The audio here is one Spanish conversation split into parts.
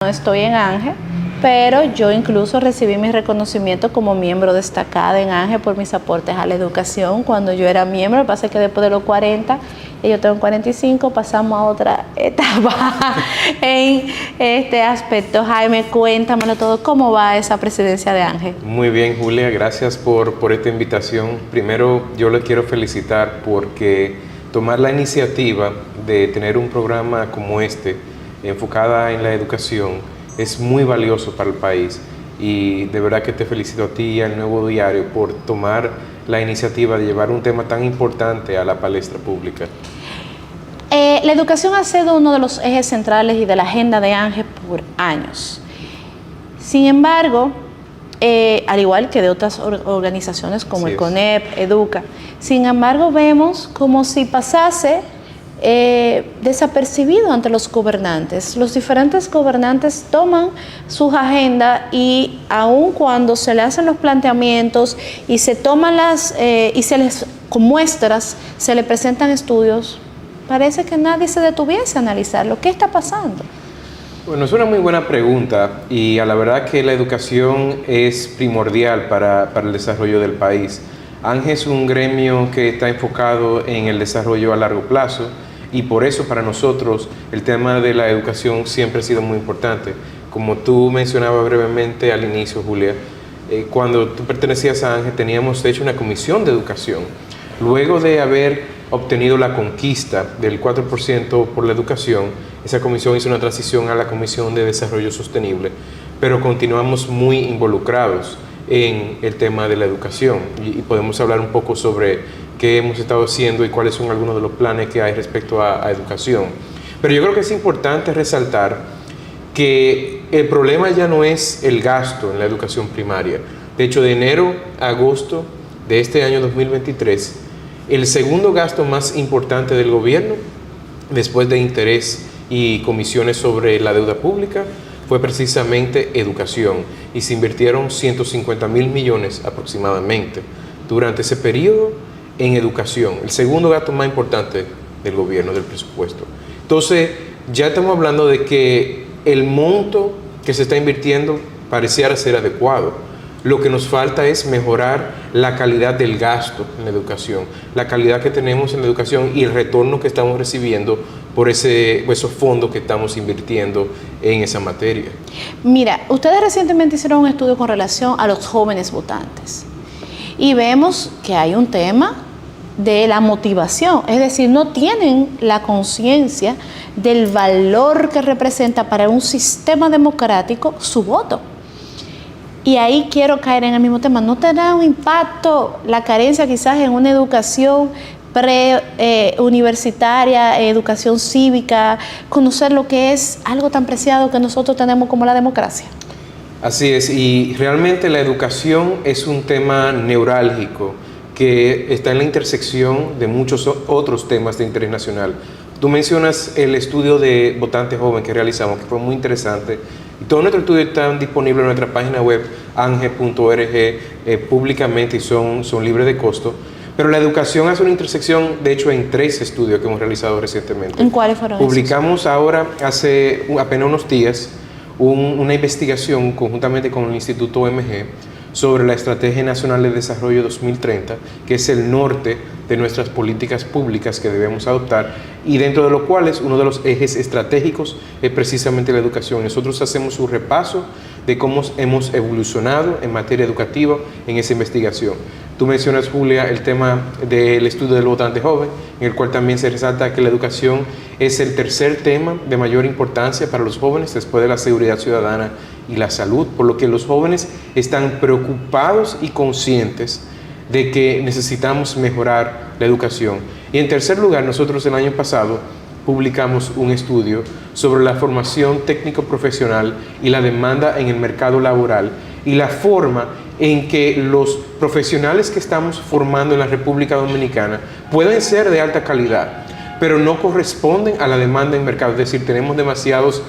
No estoy en ANGE, pero yo incluso recibí mi reconocimiento como miembro destacada en ANGE por mis aportes a la educación cuando yo era miembro. Lo que pasa es que después de los 40, y yo tengo 45, pasamos a otra etapa en este aspecto. Jaime, cuéntamelo todo, ¿cómo va esa presidencia de ANGE? Muy bien, Julia, gracias por esta invitación. Primero, yo le quiero felicitar porque tomar la iniciativa de tener un programa como este, enfocada en la educación, es muy valioso para el país, y de verdad que te felicito a ti y al Nuevo Diario por tomar la iniciativa de llevar un tema tan importante a la palestra pública. La educación ha sido uno de los ejes centrales y de la agenda de ANGE por años. Sin embargo, al igual que de otras organizaciones como el CONEP, Educa, sin embargo vemos como si pasase desapercibido ante los gobernantes. Los diferentes gobernantes toman sus agendas y aun cuando se le hacen los planteamientos y se toman y se les con muestras, se le presentan estudios, parece que nadie se detuviese a analizarlo. ¿Qué está pasando? Bueno, es una muy buena pregunta, y a la verdad que la educación es primordial para el desarrollo del país. ANGE es un gremio que está enfocado en el desarrollo a largo plazo, y por eso para nosotros el tema de la educación siempre ha sido muy importante. Como tú mencionabas brevemente al inicio, Julia, cuando tú pertenecías a ANGE teníamos hecho una comisión de educación. Luego de haber obtenido la conquista del 4% por la educación, esa comisión hizo una transición a la Comisión de Desarrollo Sostenible, pero continuamos muy involucrados en el tema de la educación, y podemos hablar un poco sobre qué hemos estado haciendo y cuáles son algunos de los planes que hay respecto a educación. Pero yo creo que es importante resaltar que el problema ya no es el gasto en la educación primaria. De hecho, de enero a agosto de este año 2023, el segundo gasto más importante del gobierno, después de interés y comisiones sobre la deuda pública, fue precisamente educación, y se invirtieron 150.000 millones aproximadamente durante ese periodo en educación, el segundo gasto más importante del gobierno, del presupuesto. Entonces, ya estamos hablando de que el monto que se está invirtiendo pareciera ser adecuado. Lo que nos falta es mejorar la calidad del gasto en la educación, la calidad que tenemos en la educación y el retorno que estamos recibiendo por esos fondos que estamos invirtiendo en esa materia. Mira, ustedes recientemente hicieron un estudio con relación a los jóvenes votantes y vemos que hay un tema de la motivación, es decir, no tienen la conciencia del valor que representa para un sistema democrático su voto. Y ahí quiero caer en el mismo tema. ¿No tendrá un impacto la carencia quizás en una educación universitaria, educación cívica, conocer lo que es algo tan preciado que nosotros tenemos como la democracia? Así es, y realmente la educación es un tema neurálgico que está en la intersección de muchos otros temas de interés nacional. Tú mencionas el estudio de votante joven que realizamos, que fue muy interesante, y todo nuestro estudio está disponible en nuestra página web ange.org públicamente, y son libres de costo. Pero la educación hace una intersección, de hecho, en 3 estudios que hemos realizado recientemente. ¿En cuáles fueron esos? Publicamos ahora, hace apenas unos días, una investigación conjuntamente con el Instituto OMG sobre la Estrategia Nacional de Desarrollo 2030, que es el norte de nuestras políticas públicas que debemos adoptar, y dentro de lo cual uno de los ejes estratégicos es precisamente la educación. Nosotros hacemos un repaso de cómo hemos evolucionado en materia educativa en esa investigación. Tú mencionas, Julia, el tema del estudio del votante joven, en el cual también se resalta que la educación es el tercer tema de mayor importancia para los jóvenes después de la seguridad ciudadana y la salud, por lo que los jóvenes están preocupados y conscientes de que necesitamos mejorar la educación. Y en tercer lugar, nosotros el año pasado publicamos un estudio sobre la formación técnico-profesional y la demanda en el mercado laboral y la forma en que los profesionales que estamos formando en la República Dominicana pueden ser de alta calidad, pero no corresponden a la demanda en el mercado. Es decir, tenemos demasiados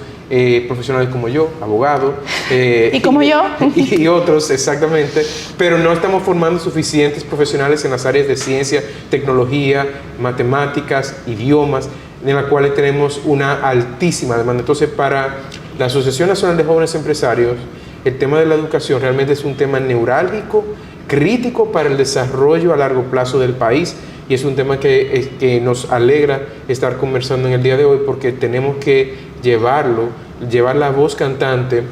profesionales como yo, abogados. ¿Y como yo? Y otros, exactamente, pero no estamos formando suficientes profesionales en las áreas de ciencia, tecnología, matemáticas, idiomas, en las cuales tenemos una altísima demanda. Entonces, para la Asociación Nacional de Jóvenes Empresarios, el tema de la educación realmente es un tema neurálgico, crítico para el desarrollo a largo plazo del país, y es un tema que nos alegra estar conversando en el día de hoy, porque tenemos que llevar la voz cantante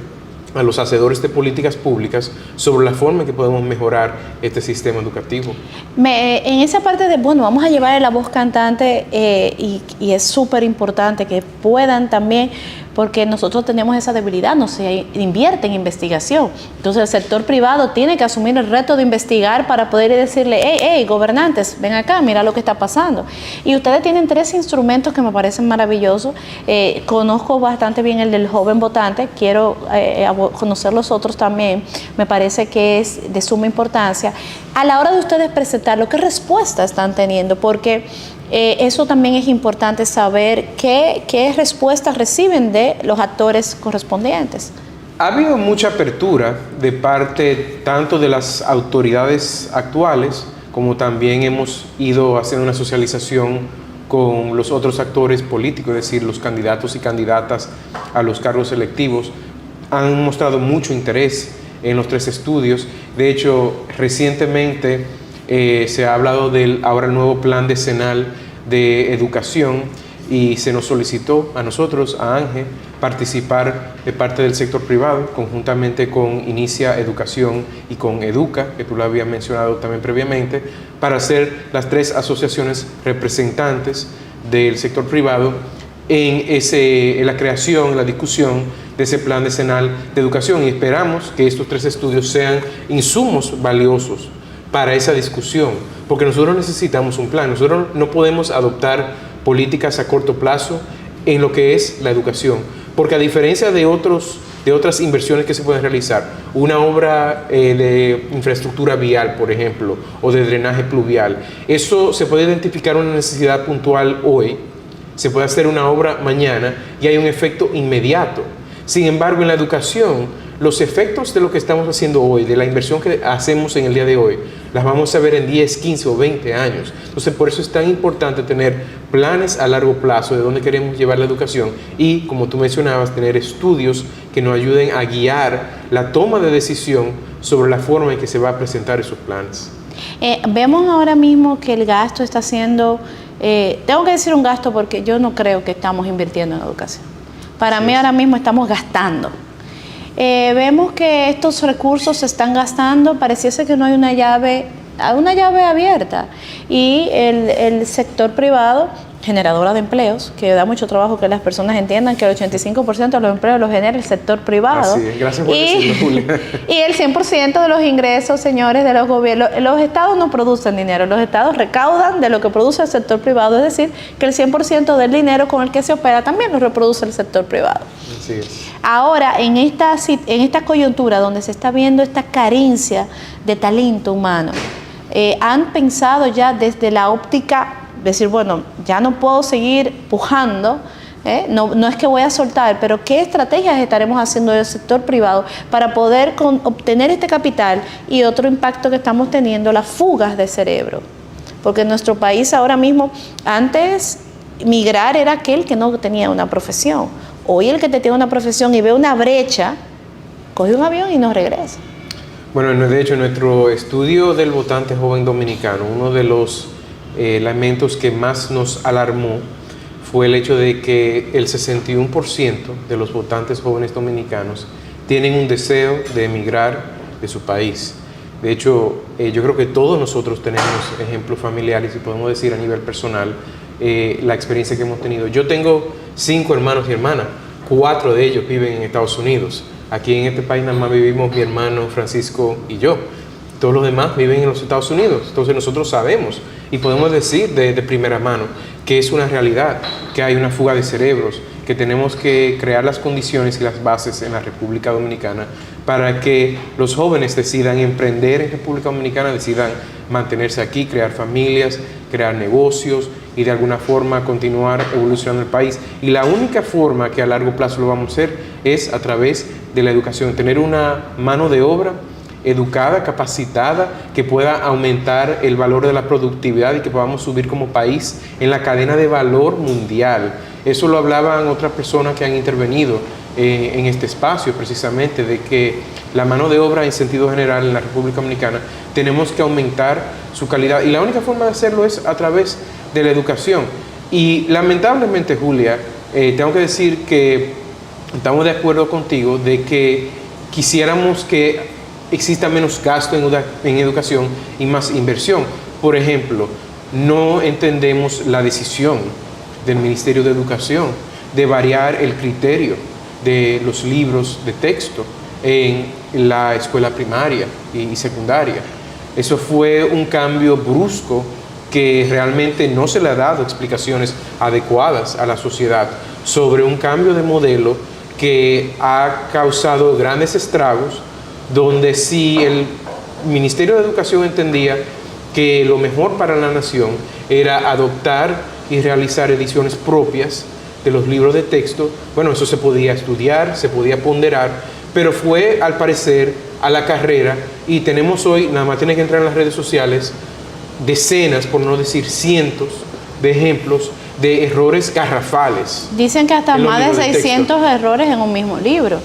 a los hacedores de políticas públicas sobre la forma en que podemos mejorar este sistema educativo. En esa parte de, bueno, vamos a llevar la voz cantante y es súper importante que puedan también, porque nosotros tenemos esa debilidad, no se invierte en investigación. Entonces el sector privado tiene que asumir el reto de investigar para poder decirle, hey, gobernantes, ven acá, mira lo que está pasando. Y ustedes tienen 3 instrumentos que me parecen maravillosos. Conozco bastante bien el del joven votante, quiero conocer los otros también, me parece que es de suma importancia. A la hora de ustedes presentarlo, ¿qué respuesta están teniendo? Porque eso también es importante saber qué respuestas reciben de los actores correspondientes. Ha habido mucha apertura de parte tanto de las autoridades actuales, como también hemos ido haciendo una socialización con los otros actores políticos, es decir, los candidatos y candidatas a los cargos electivos. Han mostrado mucho interés en los 3 estudios. De hecho, recientemente se ha hablado del ahora el nuevo plan decenal de educación, y se nos solicitó a nosotros, a ANGE, participar de parte del sector privado, conjuntamente con Inicia Educación y con Educa, que tú lo habías mencionado también previamente, para ser las 3 asociaciones representantes del sector privado en la creación, en la discusión de ese plan decenal de educación, y esperamos que estos 3 estudios sean insumos valiosos para esa discusión, porque nosotros necesitamos un plan. Nosotros no podemos adoptar políticas a corto plazo en lo que es la educación, porque a diferencia de otras inversiones que se pueden realizar, una obra de infraestructura vial, por ejemplo, o de drenaje pluvial, eso se puede identificar una necesidad puntual hoy, se puede hacer una obra mañana y hay un efecto inmediato. Sin embargo, en la educación, los efectos de lo que estamos haciendo hoy, de la inversión que hacemos en el día de hoy, las vamos a ver en 10, 15 o 20 años. Entonces, por eso es tan importante tener planes a largo plazo de dónde queremos llevar la educación y, como tú mencionabas, tener estudios que nos ayuden a guiar la toma de decisión sobre la forma en que se va a presentar esos planes. Vemos ahora mismo que el gasto está siendo, tengo que decir un gasto porque yo no creo que estamos invirtiendo en educación. Para mí ahora mismo estamos gastando. Vemos que estos recursos se están gastando, pareciese que no hay una llave abierta, y el sector privado, generadora de empleos, que da mucho trabajo que las personas entiendan que el 85% de los empleos los genera el sector privado. Así es, gracias por decirlo, Julia. Y el 100% de los ingresos, señores, de los gobiernos, los estados no producen dinero, los estados recaudan de lo que produce el sector privado, es decir, que el 100% del dinero con el que se opera también lo reproduce el sector privado. Así es. Ahora, en esta coyuntura donde se está viendo esta carencia de talento humano, han pensado ya desde la óptica, decir, bueno, ya no puedo seguir pujando, no es que voy a soltar, pero ¿qué estrategias estaremos haciendo del sector privado para poder obtener este capital? Y otro impacto que estamos teniendo, las fugas de cerebro. Porque en nuestro país ahora mismo, antes migrar era aquel que no tenía una profesión. Hoy el que te tiene una profesión y ve una brecha, coge un avión y no regresa. Bueno, de hecho, en nuestro estudio del votante joven dominicano, uno de los elementos que más nos alarmó fue el hecho de que el 61% de los votantes jóvenes dominicanos tienen un deseo de emigrar de su país. De hecho, yo creo que todos nosotros tenemos ejemplos familiares y podemos decir a nivel personal la experiencia que hemos tenido. Yo tengo 5 hermanos y hermanas, 4 de ellos viven en Estados Unidos. Aquí en este país nada más vivimos mi hermano Francisco y yo. Todos los demás viven en los Estados Unidos. Entonces nosotros sabemos y podemos decir de primera mano que es una realidad, que hay una fuga de cerebros, que tenemos que crear las condiciones y las bases en la República Dominicana para que los jóvenes decidan emprender en República Dominicana, decidan mantenerse aquí, crear familias, crear negocios y de alguna forma continuar evolucionando el país. Y la única forma que a largo plazo lo vamos a hacer es a través de la educación, tener una mano de obra educada, capacitada, que pueda aumentar el valor de la productividad y que podamos subir como país en la cadena de valor mundial. Eso lo hablaban otras personas que han intervenido, en este espacio precisamente, de que la mano de obra en sentido general en la República Dominicana tenemos que aumentar su calidad, y la única forma de hacerlo es a través de la educación. Y lamentablemente, Julia, tengo que decir que estamos de acuerdo contigo de que quisiéramos que exista menos gasto en educación y más inversión. Por ejemplo, no entendemos la decisión del Ministerio de Educación de variar el criterio de los libros de texto en la escuela primaria y secundaria. Eso fue un cambio brusco que realmente no se le ha dado explicaciones adecuadas a la sociedad sobre un cambio de modelo que ha causado grandes estragos, donde si el Ministerio de Educación entendía que lo mejor para la nación era adoptar y realizar ediciones propias de los libros de texto, bueno, eso se podía estudiar, se podía ponderar, pero fue al parecer a la carrera, y tenemos hoy, nada más tiene que entrar en las redes sociales, decenas, por no decir cientos, de ejemplos de errores garrafales. Dicen que hasta más de 600 errores en un mismo libro.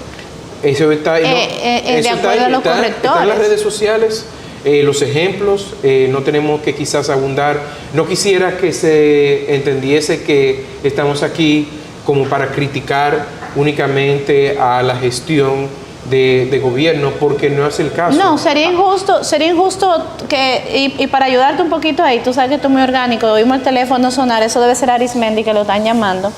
Eso está, de acuerdo a los correctores. Está en las redes sociales, los ejemplos, no tenemos que quizás abundar. No quisiera que se entendiese que estamos aquí como para criticar únicamente a la gestión de gobierno, porque no es el caso. No, sería injusto que, y para ayudarte un poquito ahí, tú sabes que tú es muy orgánico, oímos el teléfono sonar, eso debe ser Arismendi que lo están llamando.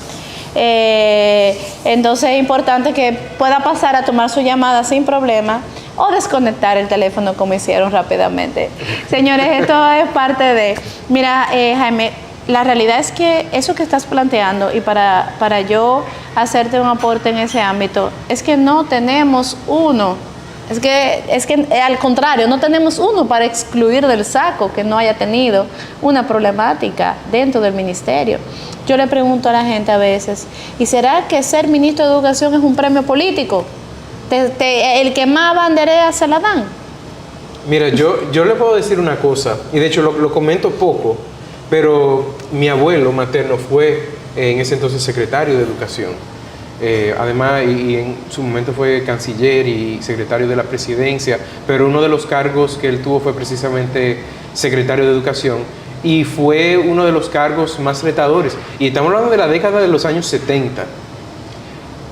Entonces es importante que pueda pasar a tomar su llamada sin problema o desconectar el teléfono como hicieron rápidamente. Señores, esto es parte de... Mira, Jaime, la realidad es que eso que estás planteando, y para yo hacerte un aporte en ese ámbito, es que no tenemos uno, es que al contrario, no tenemos uno para excluir del saco que no haya tenido una problemática dentro del ministerio. Yo le pregunto a la gente a veces, ¿y será que ser ministro de Educación es un premio político? El que más banderea se la dan. Mira, yo le puedo decir una cosa, y de hecho lo comento poco, pero mi abuelo materno fue en ese entonces secretario de Educación. Además, y en su momento fue canciller y secretario de la presidencia, pero uno de los cargos que él tuvo fue precisamente secretario de Educación, y fue uno de los cargos más retadores. Y estamos hablando de la década de los años 70,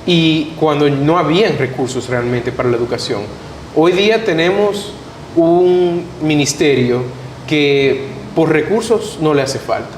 y cuando no habían recursos realmente para la educación. Hoy día tenemos un ministerio que por recursos no le hace falta.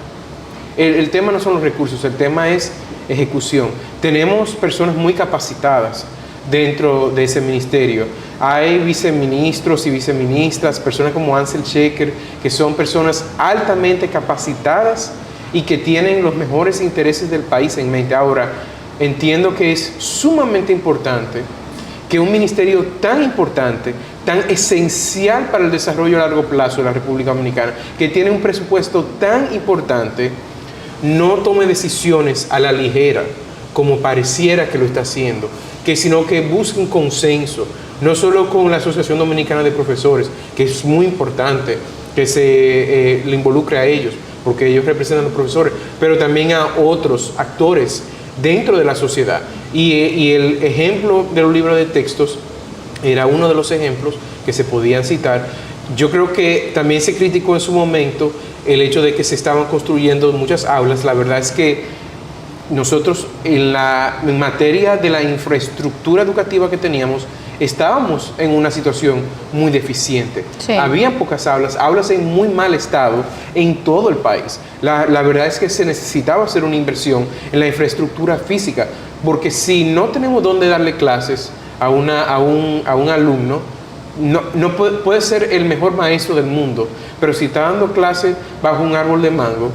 El tema no son los recursos, el tema es ejecución. Tenemos personas muy capacitadas dentro de ese ministerio. Hay viceministros y viceministras, personas como Ansel Checker, que son personas altamente capacitadas y que tienen los mejores intereses del país en mente. Ahora, entiendo que es sumamente importante que un ministerio tan importante, tan esencial para el desarrollo a largo plazo de la República Dominicana, que tiene un presupuesto tan importante, no tome decisiones a la ligera, como pareciera que lo está haciendo, sino que busque un consenso, no solo con la Asociación Dominicana de Profesores, que es muy importante que se le involucre a ellos, porque ellos representan a los profesores, pero también a otros actores dentro de la sociedad. Y el ejemplo de los libros de textos era uno de los ejemplos que se podían citar. Yo creo que también se criticó en su momento el hecho de que se estaban construyendo muchas aulas. La verdad es que nosotros en materia de la infraestructura educativa que teníamos, estábamos en una situación muy deficiente. Sí. Había pocas aulas en muy mal estado en todo el país. La verdad es que se necesitaba hacer una inversión en la infraestructura física, porque si no tenemos dónde darle clases a un alumno, no puede ser el mejor maestro del mundo, pero si está dando clases bajo un árbol de mango,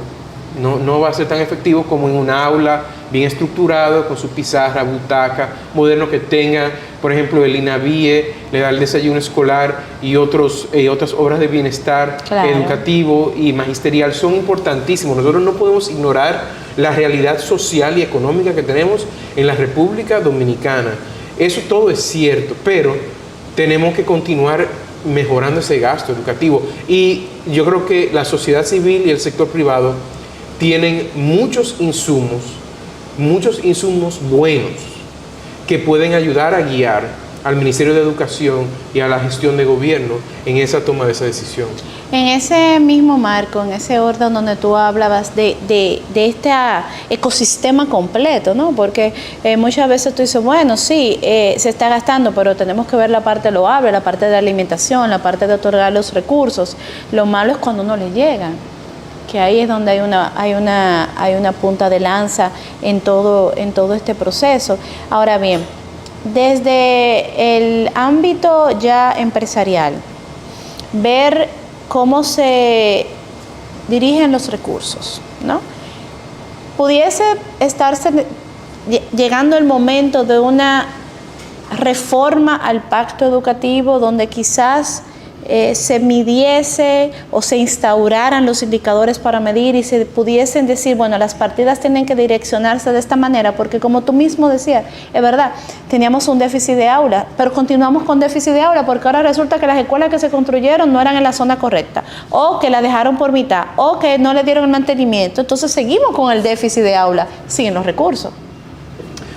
no va a ser tan efectivo como en un aula bien estructurado, con su pizarra, butaca, moderno, que tenga, por ejemplo, el INAVIE, le da el desayuno escolar y otras obras de bienestar, claro, educativo y magisterial. Son importantísimos. Nosotros no podemos ignorar la realidad social y económica que tenemos en la República Dominicana. Eso todo es cierto, pero tenemos que continuar mejorando ese gasto educativo. Y yo creo que la sociedad civil y el sector privado tienen muchos insumos buenos que pueden ayudar a guiar al Ministerio de Educación y a la gestión de gobierno en esa toma de esa decisión. En ese mismo marco, en ese orden donde tú hablabas de este ecosistema completo, ¿no? Porque muchas veces tú dices, bueno, sí, se está gastando, pero tenemos que ver la parte loable, la parte de alimentación, la parte de otorgar los recursos. Lo malo es cuando no le llegan, que ahí es donde hay una punta de lanza en todo este proceso. Ahora bien, desde el ámbito ya empresarial, ver cómo se dirigen los recursos, ¿no? Pudiese estarse llegando el momento de una reforma al pacto educativo donde quizás se midiese o se instauraran los indicadores para medir y se pudiesen decir, bueno, las partidas tienen que direccionarse de esta manera, porque como tú mismo decías, es verdad, teníamos un déficit de aula, pero continuamos con déficit de aula porque ahora resulta que las escuelas que se construyeron no eran en la zona correcta, o que la dejaron por mitad, o que no le dieron el mantenimiento. Entonces seguimos con el déficit de aula sin los recursos.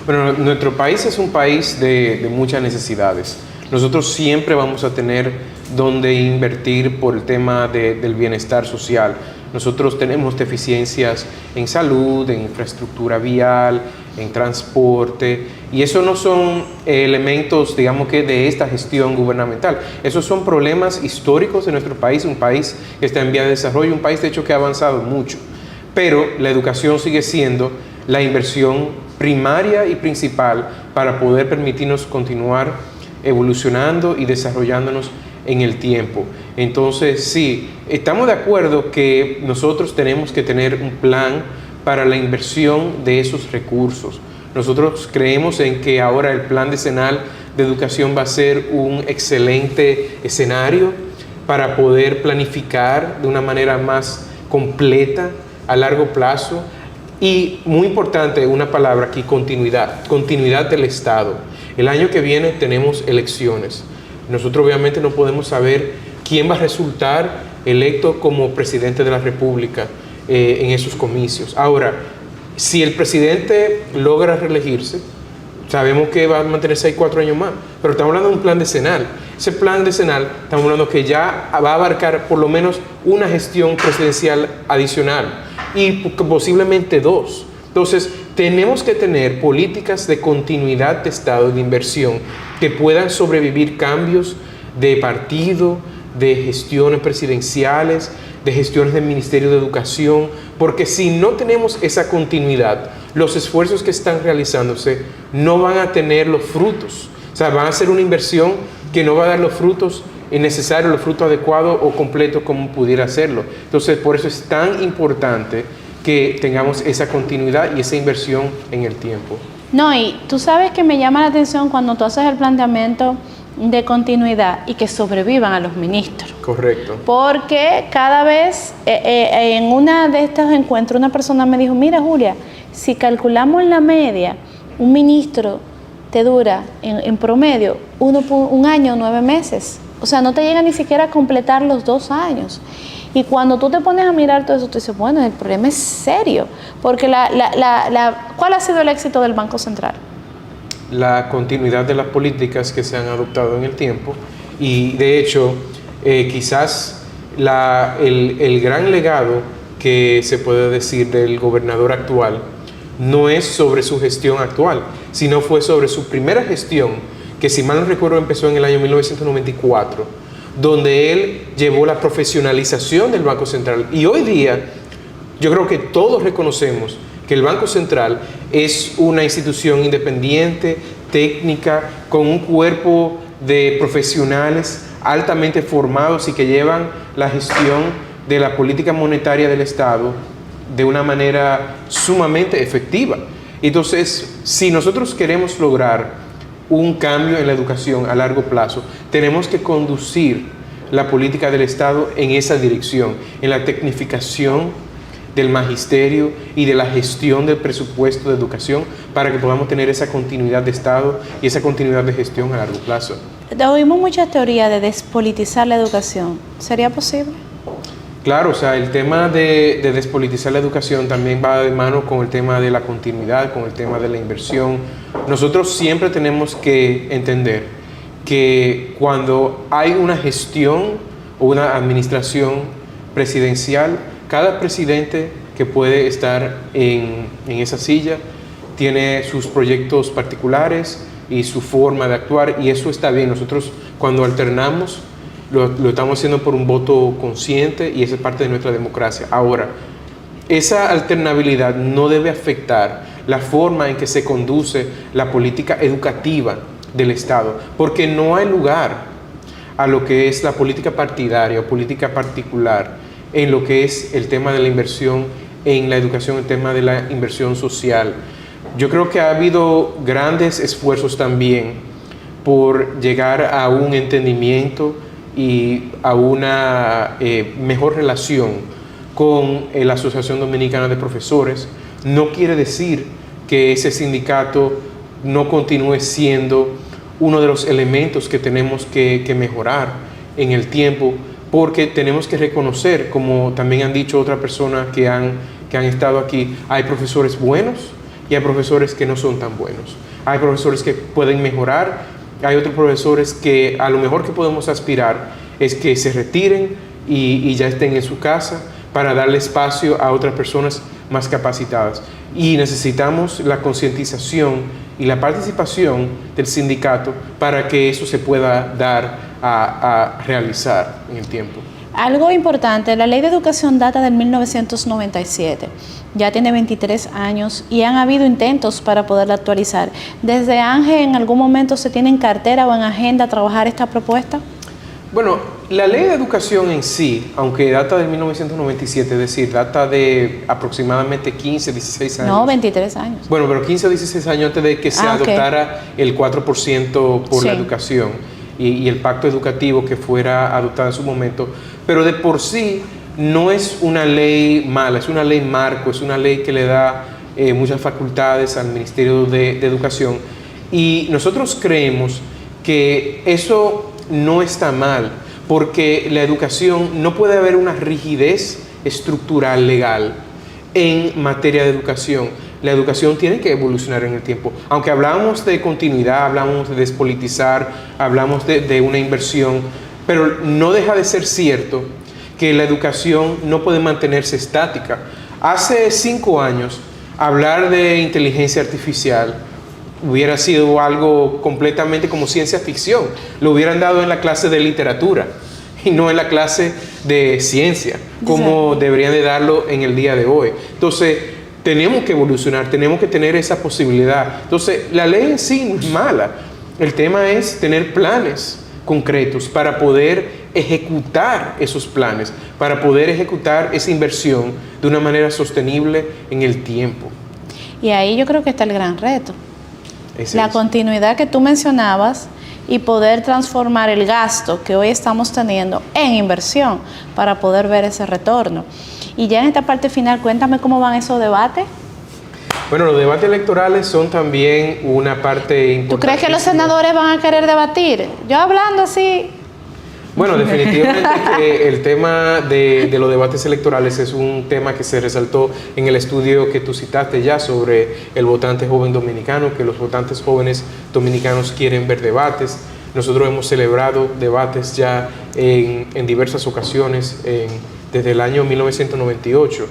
Bueno, nuestro país es un país de muchas necesidades. Nosotros siempre vamos a tener donde invertir por el tema del bienestar social. Nosotros tenemos deficiencias en salud, en infraestructura vial, en transporte, y eso no son elementos, digamos que de esta gestión gubernamental. Esos son problemas históricos de nuestro país, un país que está en vía de desarrollo, un país de hecho que ha avanzado mucho. Pero la educación sigue siendo la inversión primaria y principal para poder permitirnos continuar evolucionando y desarrollándonos en el tiempo. Entonces, sí, estamos de acuerdo que nosotros tenemos que tener un plan para la inversión de esos recursos. Nosotros creemos en que ahora el Plan Decenal de Educación va a ser un excelente escenario para poder planificar de una manera más completa, a largo plazo, y muy importante, una palabra aquí, continuidad del Estado. El año que viene tenemos elecciones. Nosotros obviamente no podemos saber quién va a resultar electo como presidente de la República en esos comicios. Ahora, si el presidente logra reelegirse, sabemos que va a mantenerse ahí 4 años más, pero estamos hablando de un plan decenal. Ese plan decenal, estamos hablando que ya va a abarcar por lo menos una gestión presidencial adicional y posiblemente 2. Entonces, tenemos que tener políticas de continuidad de Estado, de inversión, que puedan sobrevivir cambios de partido, de gestiones presidenciales, de gestiones del Ministerio de Educación, porque si no tenemos esa continuidad, los esfuerzos que están realizándose no van a tener los frutos. O sea, van a ser una inversión que no va a dar los frutos necesarios, los frutos adecuados o completos como pudiera hacerlo. Entonces, por eso es tan importante que tengamos esa continuidad y esa inversión en el tiempo. No, y tú sabes que me llama la atención cuando tú haces el planteamiento de continuidad y que sobrevivan a los ministros. Correcto. Porque cada vez, en una de estos encuentros, una persona me dijo, mira Julia, si calculamos la media, un ministro te dura en promedio 1 año, 9 meses. O sea, no te llega ni siquiera a completar los 2 años. Y cuando tú te pones a mirar todo eso, tú dices, bueno, el problema es serio. Porque ¿cuál ha sido el éxito del Banco Central? La continuidad de las políticas que se han adoptado en el tiempo. Y de hecho, quizás el gran legado que se puede decir del gobernador actual no es sobre su gestión actual, sino fue sobre su primera gestión, que si mal no recuerdo empezó en el año 1994, donde él llevó la profesionalización del Banco Central. Y hoy día, yo creo que todos reconocemos que el Banco Central es una institución independiente, técnica, con un cuerpo de profesionales altamente formados y que llevan la gestión de la política monetaria del Estado de una manera sumamente efectiva. Entonces, si nosotros queremos lograr un cambio en la educación a largo plazo, tenemos que conducir la política del Estado en esa dirección, en la tecnificación del magisterio y de la gestión del presupuesto de educación para que podamos tener esa continuidad de Estado y esa continuidad de gestión a largo plazo. Oímos muchas teorías de despolitizar la educación. ¿Sería posible? Claro, o sea, el tema de despolitizar la educación también va de mano con el tema de la continuidad, con el tema de la inversión. Nosotros siempre tenemos que entender que cuando hay una gestión o una administración presidencial, cada presidente que puede estar en esa silla tiene sus proyectos particulares y su forma de actuar, y eso está bien. Nosotros cuando alternamos lo estamos haciendo por un voto consciente y esa es parte de nuestra democracia. Ahora, esa alternabilidad no debe afectar la forma en que se conduce la política educativa del Estado, porque no hay lugar a lo que es la política partidaria o política particular en lo que es el tema de la inversión en la educación, el tema de la inversión social. Yo creo que ha habido grandes esfuerzos también por llegar a un entendimiento y a una mejor relación con la Asociación Dominicana de Profesores. No quiere decir que ese sindicato no continúe siendo uno de los elementos que tenemos que mejorar en el tiempo, porque tenemos que reconocer, como también han dicho otras personas que han estado aquí, hay profesores buenos y hay profesores que no son tan buenos. Hay profesores que pueden mejorar, hay otros profesores que a lo mejor que podemos aspirar es que se retiren y ya estén en su casa para darle espacio a otras personas más capacitadas. Y necesitamos la concientización y la participación del sindicato para que eso se pueda dar a realizar en el tiempo. Algo importante, la Ley de Educación data del 1997, ya tiene 23 años y han habido intentos para poderla actualizar. ¿Desde ANGE en algún momento se tiene en cartera o en agenda trabajar esta propuesta? Bueno, la Ley de Educación en sí, aunque data del 1997, es decir, data de aproximadamente 15, 16 años. No, 23 años. Bueno, pero 15 o 16 años antes de que se adoptara el 4% por la educación y el pacto educativo que fuera adoptado en su momento. Pero de por sí no es una ley mala, es una ley marco, es una ley que le da muchas facultades al Ministerio de Educación. Y nosotros creemos que eso no está mal, porque la educación, no puede haber una rigidez estructural legal en materia de educación. La educación tiene que evolucionar en el tiempo. Aunque hablamos de continuidad, hablamos de despolitizar, hablamos de una inversión, pero no deja de ser cierto que la educación no puede mantenerse estática. Hace 5 años, hablar de inteligencia artificial hubiera sido algo completamente como ciencia ficción. Lo hubieran dado en la clase de literatura y no en la clase de ciencia, como deberían de darlo en el día de hoy. Entonces, tenemos que evolucionar, tenemos que tener esa posibilidad. Entonces, la ley en sí no es mala. El tema es tener planes concretos para poder ejecutar esos planes, para poder ejecutar esa inversión de una manera sostenible en el tiempo. Y ahí yo creo que está el gran reto. La continuidad que tú mencionabas y poder transformar el gasto que hoy estamos teniendo en inversión para poder ver ese retorno. Y ya en esta parte final, cuéntame cómo van esos debates. Bueno, los debates electorales son también una parte importante. ¿Tú crees que los senadores van a querer debatir? Yo hablando así... Bueno, definitivamente que el tema de los debates electorales es un tema que se resaltó en el estudio que tú citaste ya sobre el votante joven dominicano, que los votantes jóvenes dominicanos quieren ver debates. Nosotros hemos celebrado debates ya en diversas ocasiones desde el año 1998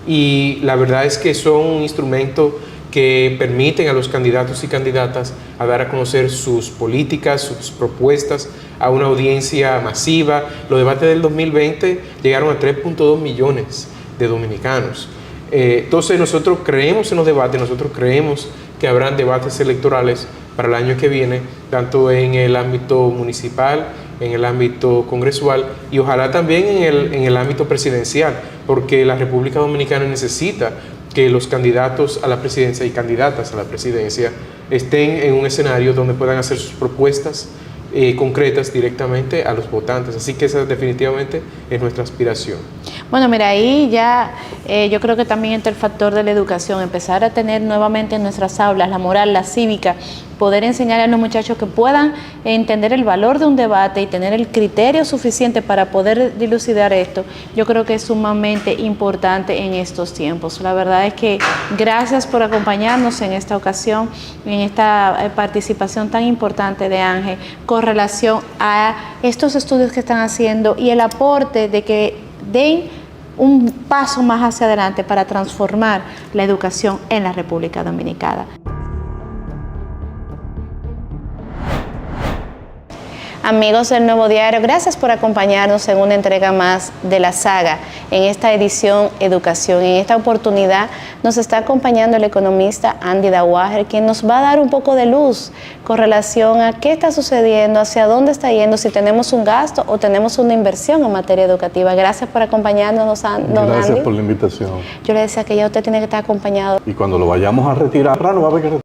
y la verdad es que son un instrumento que permiten a los candidatos y candidatas a dar a conocer sus políticas, sus propuestas a una audiencia masiva. Los debates del 2020 llegaron a 3.2 millones de dominicanos. Entonces nosotros creemos en los debates, nosotros creemos que habrán debates electorales para el año que viene, tanto en el ámbito municipal, en el ámbito congresual y ojalá también en el ámbito presidencial, porque la República Dominicana necesita que los candidatos a la presidencia y candidatas a la presidencia estén en un escenario donde puedan hacer sus propuestas concretas directamente a los votantes. Así que esa definitivamente es nuestra aspiración. Bueno, mira, ahí ya yo creo que también entra el factor de la educación, empezar a tener nuevamente en nuestras aulas la moral, la cívica, poder enseñar a los muchachos que puedan entender el valor de un debate y tener el criterio suficiente para poder dilucidar esto. Yo creo que es sumamente importante en estos tiempos. La verdad es que gracias por acompañarnos en esta ocasión, en esta participación tan importante de Ángel con relación a estos estudios que están haciendo y el aporte de que den un paso más hacia adelante para transformar la educación en la República Dominicana. Amigos del Nuevo Diario, gracias por acompañarnos en una entrega más de la saga, en esta edición Educación. En esta oportunidad nos está acompañando el economista Andy Dawager, quien nos va a dar un poco de luz con relación a qué está sucediendo, hacia dónde está yendo, si tenemos un gasto o tenemos una inversión en materia educativa. Gracias por acompañarnos, don Andy. Gracias por la invitación. Yo le decía que ya usted tiene que estar acompañado. Y cuando lo vayamos a retirar, no va a haber que